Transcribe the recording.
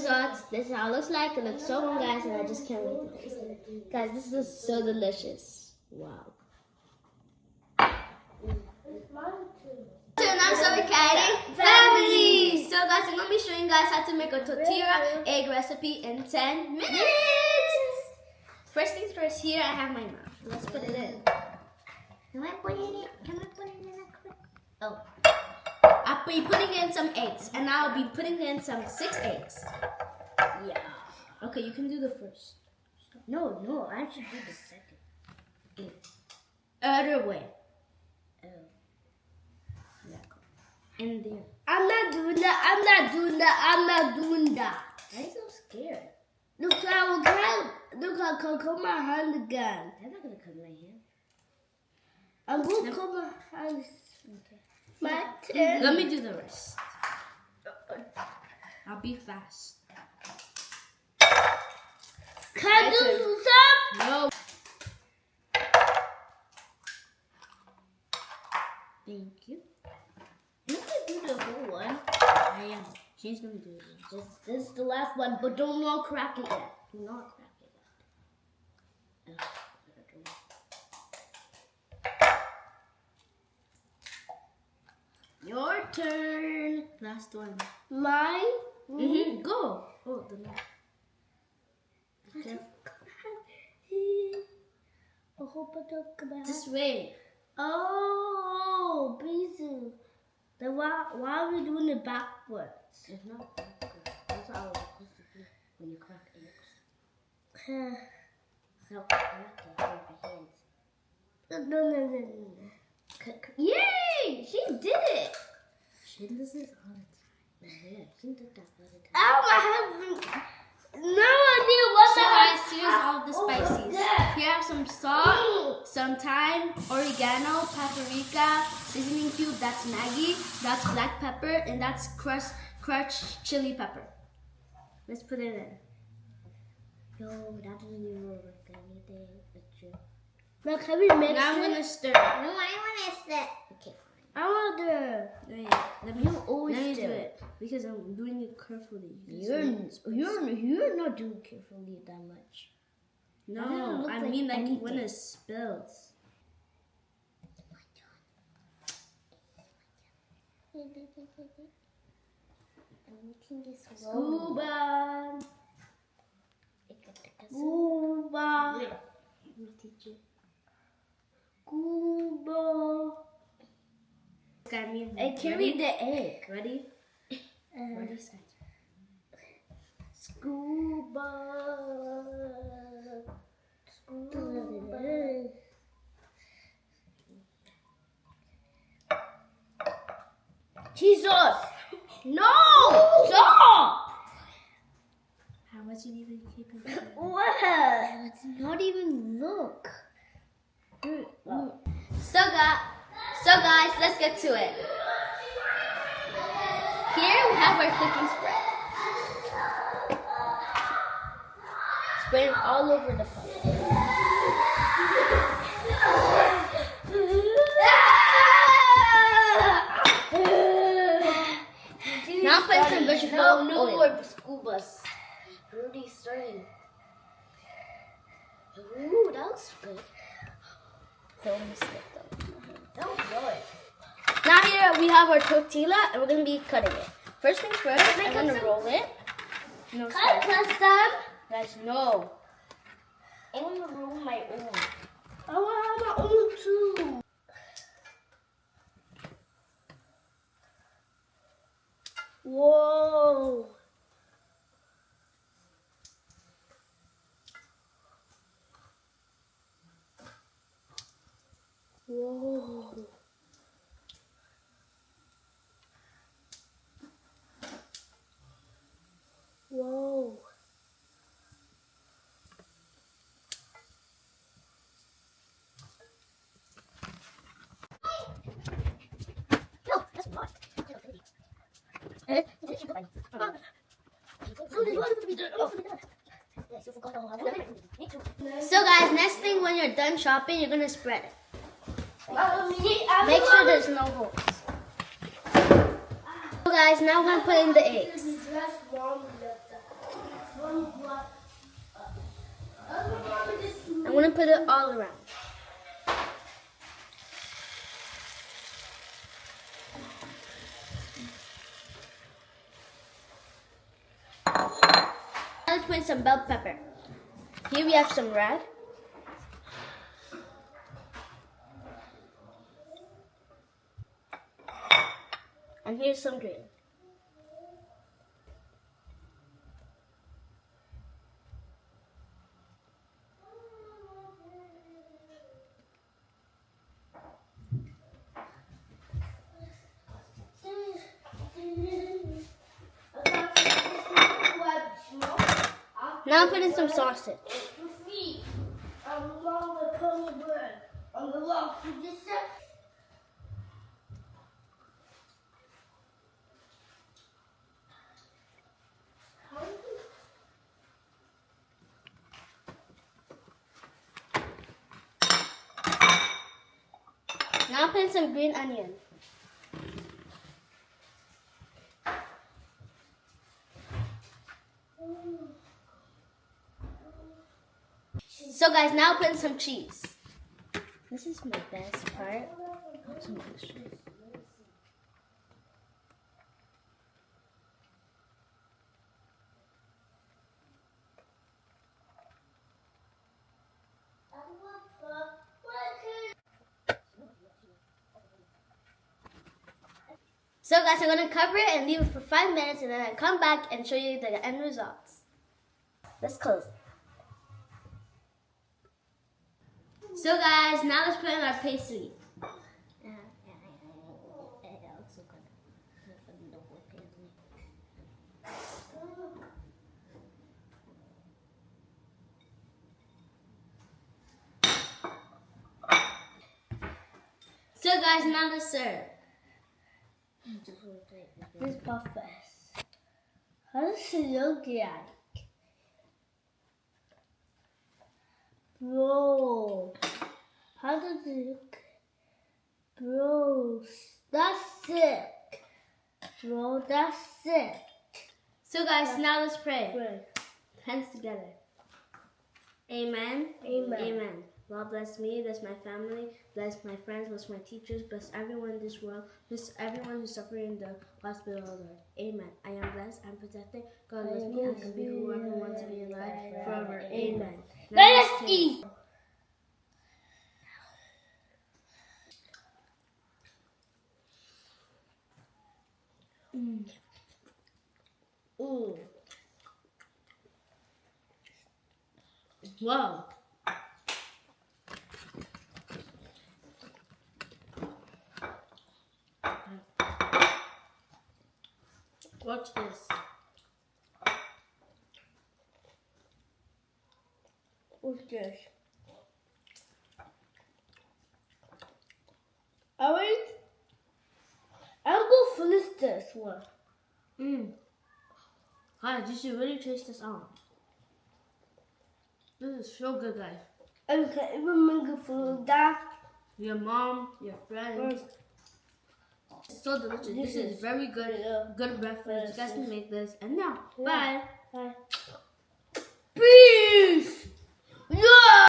results. This is how it looks like. It looks so good, guys, and I just can't wait to taste it. Guys, this is so delicious. Wow. And I'm so excited. Family! So guys, I'm going to be showing you guys how to make a tortilla egg recipe in 10 minutes. First things first, here I have my mouth. Let's put it in. Can I put it in? Can I put it in? Oh. I'll be putting in some eggs. And I'll be putting in some 6 eggs. Yeah. Okay, you can do the first. No, I should do the second. Other way. Oh. In there. I'm not doing that. Why are you so scared? Look how cut my hand again. I'm not gonna cut my hand. I'm gonna cut my hand. Okay. My turn. Let me do the rest. I'll be fast. Can I do some? No. Thank you. You can do the whole one. I am. She's gonna do it. This is the last one, but don't not crack it yet. Do not crack it yet. Your turn. Last one. Mine? Mm-hmm. Go. Oh, the knife. This way. Oh, Bizu. Then why are we doing it backwards? It's not backwards. That's how it's supposed to be when you crack eggs. No, crack it with your hands. No. Yay! She did it! She does this all the time. Yeah, she did that all the time. Oh, I have no idea what So that guys, here's all the spices. Here I have some salt, some thyme, oregano, paprika, seasoning cube, that's Maggi, that's black pepper, and that's crushed chili pepper. Let's put it in. Yo, that doesn't even work anything. That's true. Now can we mix Now I'm it? gonna stir. No, I want to stir. Okay, fine. I want to. Wait, let me do it because I'm doing it carefully. You're not doing carefully that much. No, I mean like when it spills. Scuba. Scuba. Let me teach you. Scuba. I carried the egg. Ready? Ready, set. Scuba. Scuba. Jesus! No! Stop! How much you even keep it? What? Let's not even look. So guys, let's get to it. Here we have our cooking spread. Spread it all over the pot. Now put some vegetable oil. more scubas. We're already starting. Ooh, that looks good. Don't miss it though. Don't blow it. Now here we have our tortilla and we're going to be cutting it. First things first, I'm going to roll it. No, Cut custom. guys, no. I want to roll my own. I want my own too. Whoa. Whoa. Whoa. No, that's not. So guys, next thing when you're done shopping, you're going to spread it. Make sure there's no holes. So guys, now we're going to put in the eggs. put it all around. Now let's put some bell pepper. Here we have some red. And here's some green. Now I'm putting some sausage. Now I'm putting some green onion. So guys, now I'm putting some cheese. This is my best part. Some extra. So guys, I'm going to cover it and leave it for 5 minutes, and then I come back and show you the end results. Let's close it. So guys, now let's put in our pastry. So guys, now let's serve. This buffet. How does it look like? Bro, how does it look? Bro, that's sick. Bro, that's sick. So guys, now let's pray. Hands together. Amen. Amen. Amen. Lord bless me, bless my family, bless my friends, bless my teachers, bless everyone in this world, bless everyone who's suffering in the hospital, Lord. Amen. I am blessed, I'm protected. God bless me, I can be whoever wants to be alive forever. Amen. Let us eat. Wow. Watch this. What's this? I'll go finish this one. Guys, you should really taste this out. This is so good, guys. And can even make it for that. Your mom, your friends. It's so delicious. This is very good. Good breakfast. You guys can make this. And now, bye. Bye. Peace.